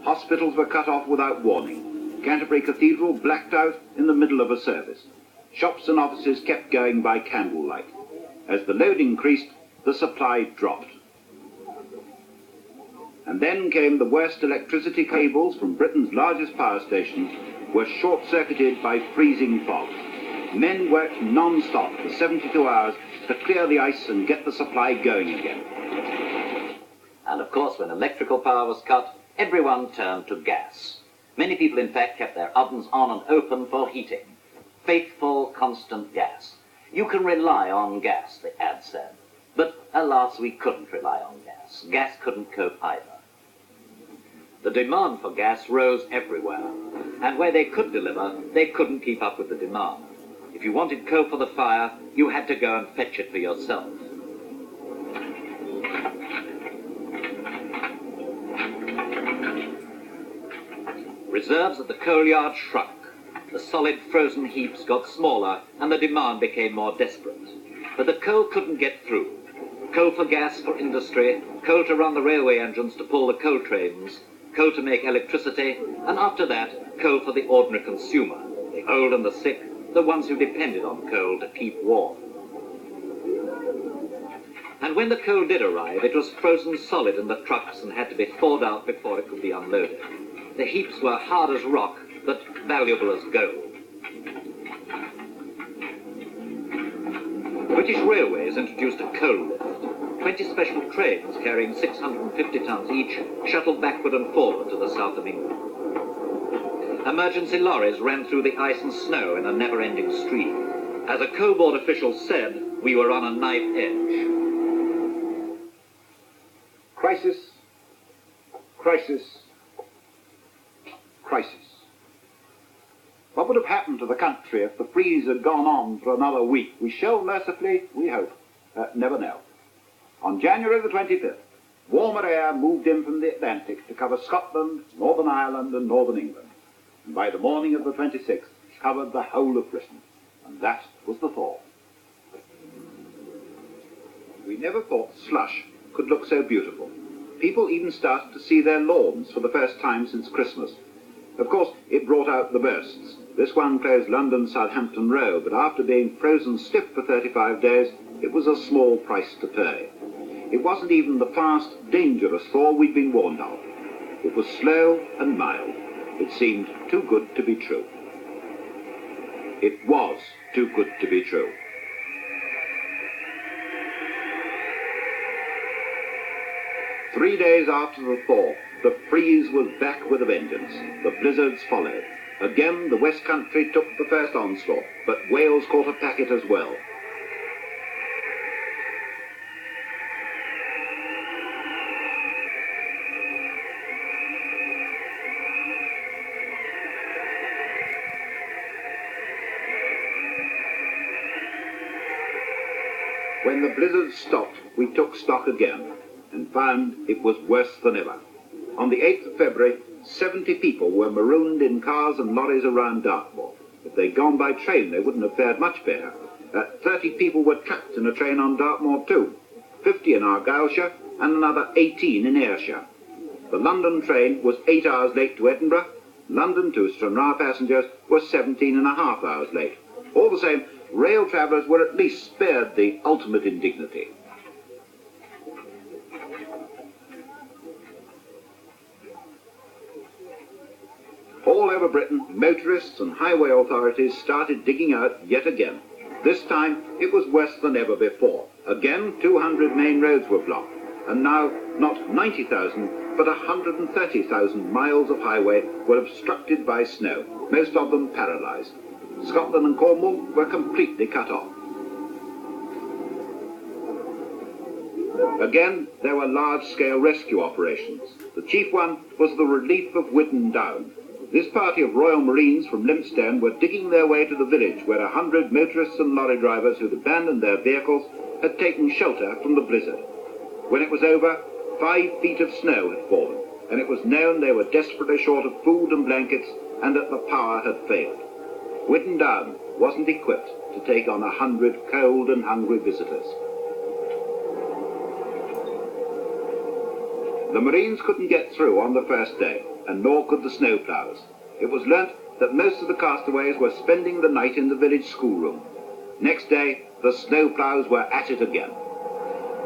Hospitals were cut off without warning. Canterbury Cathedral blacked out in the middle of a service. Shops and offices kept going by candlelight. As the load increased, the supply dropped. And then came the worst. Electricity cables from Britain's largest power stations were short-circuited by freezing fog. Men worked non-stop for 72 hours to clear the ice and get the supply going again. And of course, when electrical power was cut, everyone turned to gas. Many people, in fact, kept their ovens on and open for heating. Faithful, constant gas. You can rely on gas, the ad said. But alas, we couldn't rely on gas. Gas couldn't cope either. The demand for gas rose everywhere, and where they could deliver, they couldn't keep up with the demand. If you wanted coal for the fire, you had to go and fetch it for yourself. Reserves at the coal yard shrunk. The solid frozen heaps got smaller, and the demand became more desperate. But the coal couldn't get through. Coal for gas for industry, coal to run the railway engines to pull the coal trains, coal to make electricity, and after that, coal for the ordinary consumer, the old and the sick, the ones who depended on coal to keep warm. And when the coal did arrive, it was frozen solid in the trucks and had to be thawed out before it could be unloaded. The heaps were hard as rock, but valuable as gold. British Railways introduced a coal lift. 20 special trains carrying 650 tons each shuttled backward and forward to the south of England. Emergency lorries ran through the ice and snow in a never-ending stream. As a coal board official said, we were on a knife edge. Crisis, crisis, crisis. What would have happened to the country if the freeze had gone on for another week? We shall mercifully, we hope, never know. On January the 25th, warmer air moved in from the Atlantic to cover Scotland, Northern Ireland and Northern England. And by the morning of the 26th, covered the whole of Britain. And that was the thaw. We never thought slush could look so beautiful. People even started to see their lawns for the first time since Christmas. Of course, it brought out the bursts. This one closed London Southampton Row, but after being frozen stiff for 35 days, it was a small price to pay. It wasn't even the fast, dangerous thaw we'd been warned of. It was slow and mild. It seemed too good to be true. It was too good to be true. Three days after the thaw, the freeze was back with a vengeance. The blizzards followed. Again, the West Country took the first onslaught, but Wales caught a packet as well. When the blizzard stopped, we took stock again and found it was worse than ever. On the 8th of February, 70 people were marooned in cars and lorries around Dartmoor. If they'd gone by train, they wouldn't have fared much better. 30 people were trapped in a train on Dartmoor too, 50 in Argyllshire and another 18 in Ayrshire. The London train was 8 hours late to Edinburgh. London to Stranraer passengers were 17.5 hours late. All the same, rail travellers were at least spared the ultimate indignity. All over Britain, motorists and highway authorities started digging out yet again. This time, it was worse than ever before. Again, 200 main roads were blocked, and now not 90,000, but 130,000 miles of highway were obstructed by snow, most of them paralysed. Scotland and Cornwall were completely cut off. Again, there were large-scale rescue operations. The chief one was the relief of Whiddon Down. This party of Royal Marines from Lympstone were digging their way to the village where 100 motorists and lorry drivers who'd abandoned their vehicles had taken shelter from the blizzard. When it was over, 5 feet of snow had fallen, and it was known they were desperately short of food and blankets and that the power had failed. Whiddon Down wasn't equipped to take on 100 cold and hungry visitors. The Marines couldn't get through on the first day, and nor could the snowplows. It was learnt that most of the castaways were spending the night in the village schoolroom. Next day, the snowplows were at it again.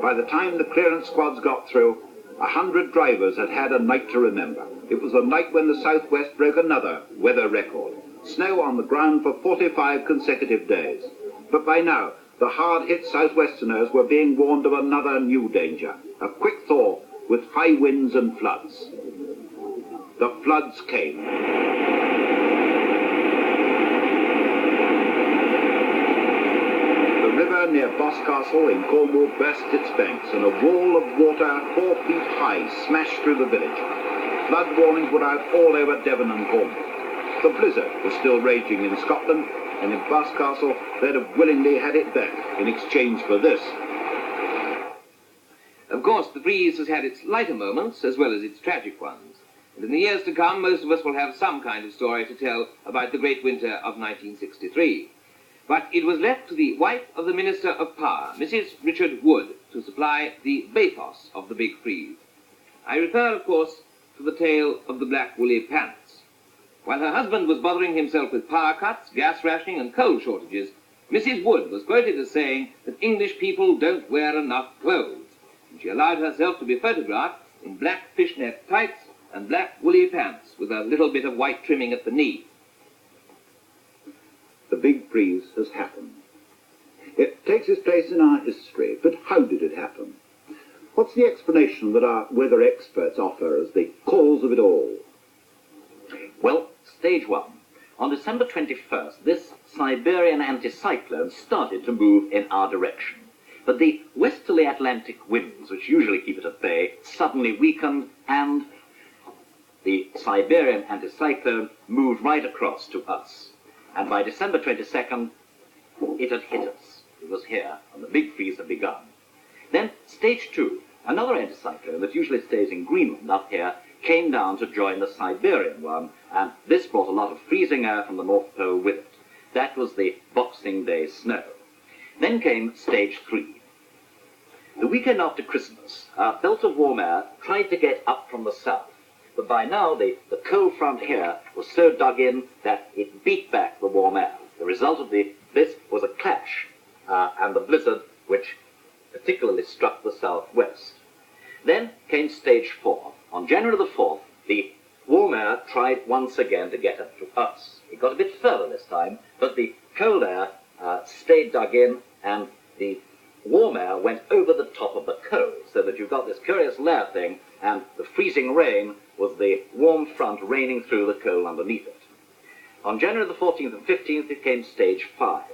By the time the clearance squads got through, 100 drivers had had a night to remember. It was the night when the southwest broke another weather record. Snow on the ground for 45 consecutive days. But by now, the hard-hit southwesterners were being warned of another new danger, a quick thaw with high winds and floods. The floods came. The river near Boscastle in Cornwall burst its banks, and a wall of water 4 feet high smashed through the village. Flood warnings were out all over Devon and Cornwall. The blizzard was still raging in Scotland, and in Boscastle they'd have willingly had it back in exchange for this. Of course, the freeze has had its lighter moments as well as its tragic ones. And in the years to come, most of us will have some kind of story to tell about the great winter of 1963. But it was left to the wife of the Minister of Power, Mrs. Richard Wood, to supply the bathos of the big freeze. I refer, of course, to the tale of the black woolly pants. While her husband was bothering himself with power cuts, gas rationing and coal shortages, Mrs. Wood was quoted as saying that English people don't wear enough clothes, and she allowed herself to be photographed in black fishnet tights and black woolly pants with a little bit of white trimming at the knee. The big freeze has happened. It takes its place in our history, but how did it happen? What's the explanation that our weather experts offer as the cause of it all? Well, stage one. On December 21st, this Siberian anticyclone started to move in our direction. But the westerly Atlantic winds, which usually keep it at bay, suddenly weakened, and the Siberian anticyclone moved right across to us. And by December 22nd, it had hit us. It was here, and the big freeze had begun. Then, stage two, another anticyclone that usually stays in Greenland up here, came down to join the Siberian one, and this brought a lot of freezing air from the North Pole with it. That was the Boxing Day snow. Then came stage three. The weekend after Christmas, our belt of warm air tried to get up from the south, but by now the cold front here was so dug in that it beat back the warm air. The result of this was a clash, and the blizzard, which particularly struck the southwest. Then came stage four. On January the 4th, the warm air tried once again to get up to us. It got a bit further this time, but the cold air stayed dug in, and the warm air went over the top of the cold, so that you've got this curious layer thing, and the freezing rain was the warm front raining through the cold underneath it. On January the 14th and 15th, it came stage 5.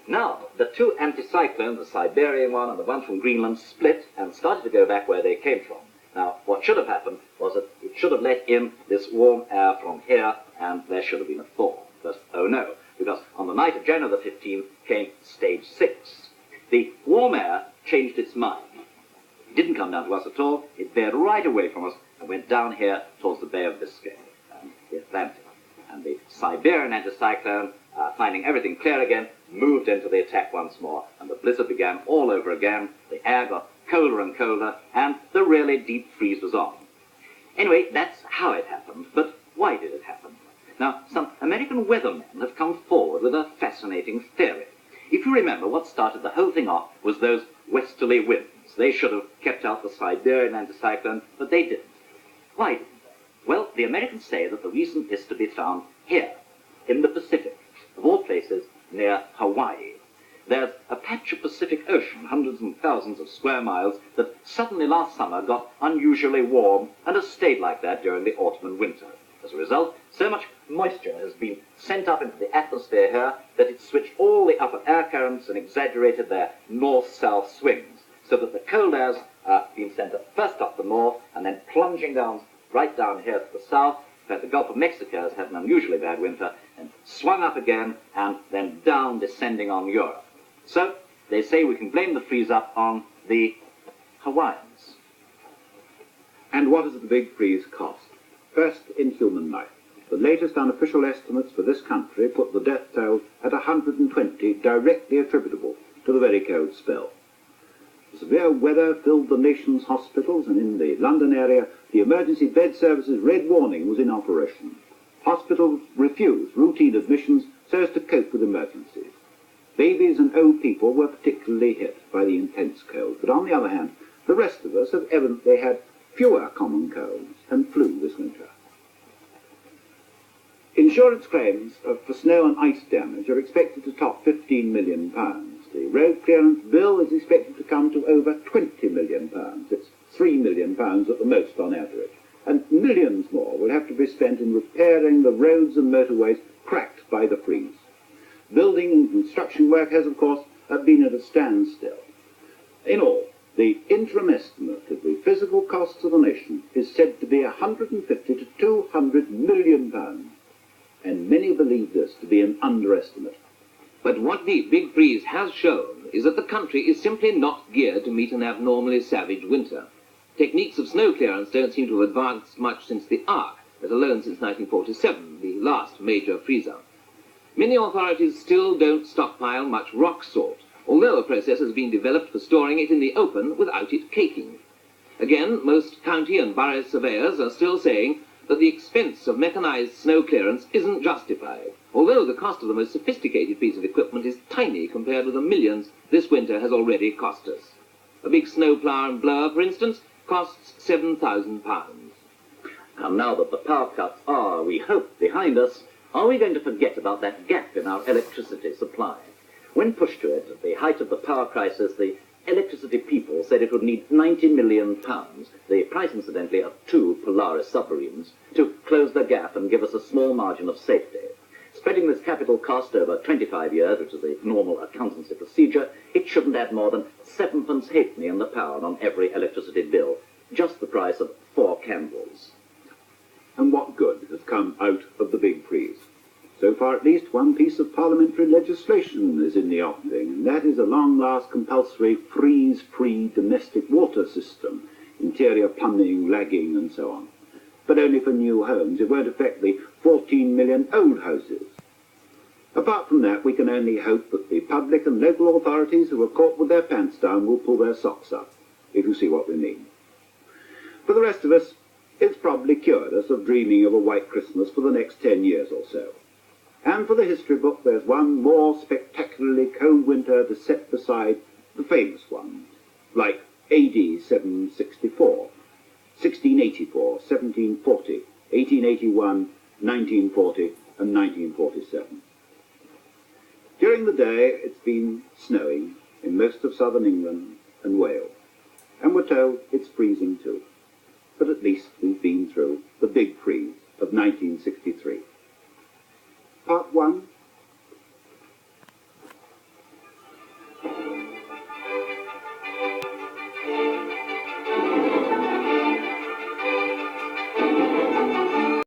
Now, the two anticyclones, the Siberian one and the one from Greenland, split and started to go back where they came from. Now, what should have happened was that it should have let in this warm air from here, and there should have been a thaw. But, oh no, because on the night of January the 15th came stage 6. The warm air changed its mind. It didn't come down to us at all. It veered right away from us and went down here towards the Bay of Biscay and the Atlantic. And the Siberian anticyclone, finding everything clear again, moved into the attack once more, and the blizzard began all over again. The air got colder and colder, and the really deep freeze was on. Anyway, that's how it happened, but why did it happen? Now, some American weathermen have come forward with a fascinating theory. If you remember, what started the whole thing off was those westerly winds. They should have kept out the Siberian anticyclone, but they didn't. Why didn't they? Well, the Americans say that the reason is to be found here, in the Pacific, of all places, near Hawaii. There's a patch of Pacific Ocean, hundreds and thousands of square miles, that suddenly last summer got unusually warm and has stayed like that during the autumn and winter. As a result, so much moisture has been sent up into the atmosphere here that it switched all the upper air currents and exaggerated their north-south swings, so that the cold air's been sent up first up the north and then plunging down right down here to the south. In fact, the Gulf of Mexico has had an unusually bad winter, and swung up again and then down, descending on Europe. So they say we can blame the freeze-up on the Hawaiians. And what has the big freeze cost? First, in human life. The latest unofficial estimates for this country put the death toll at 120, directly attributable to the very cold spell. Severe weather filled the nation's hospitals, and in the London area, the emergency bed service's red warning was in operation. Hospitals refused routine admissions so as to cope with emergencies. Babies and old people were particularly hit by the intense cold, but on the other hand, the rest of us have evidently had fewer common colds and flu this winter. Insurance claims for snow and ice damage are expected to top £15 million. The road clearance bill is expected to come to over £20 million. It's £3 million at the most on average. And millions more will have to be spent in repairing the roads and motorways cracked by the freeze. Building and construction work has, of course, been at a standstill. In all, the interim estimate of the physical costs of the nation is said to be £150 to £200 million, and many believe this to be an underestimate. But what the big freeze has shown is that the country is simply not geared to meet an abnormally savage winter. Techniques of snow clearance don't seem to have advanced much since the Ark, let alone since 1947, the last major freezer. Many authorities still don't stockpile much rock salt, although a process has been developed for storing it in the open without it caking. Again, most county and borough surveyors are still saying that the expense of mechanized snow clearance isn't justified, although the cost of the most sophisticated piece of equipment is tiny compared with the millions this winter has already cost us. A big snowplough and blower, for instance, costs £7,000. And now that the power cuts are, we hope, behind us, are we going to forget about that gap in our electricity supply? When pushed to it, at the height of the power crisis, the electricity people said it would need £90 million, the price, incidentally, of 2 Polaris submarines, to close the gap and give us a small margin of safety. Spreading this capital cost over 25 years, which is the normal accountancy procedure, it shouldn't add more than 7p halfpenny in the pound on every electricity bill, just the price of 4 candles. And what good has come out of the big freeze? So far, at least, one piece of parliamentary legislation is in the offing, and that is a long-last compulsory freeze-free domestic water system, interior plumbing, lagging, and so on. But only for new homes. It won't affect the 14 million old houses. Apart from that, we can only hope that the public and local authorities who are caught with their pants down will pull their socks up, if you see what we mean. For the rest of us, it's probably cured us of dreaming of a white Christmas for the next 10 years or so. And for the history book, there's one more spectacularly cold winter to set beside the famous ones, like AD 764, 1684, 1740, 1881, 1940, and 1947. During the day, it's been snowing in most of southern England and Wales, and we're told it's freezing too. But at least we've been through the big freeze of 1963. Part 1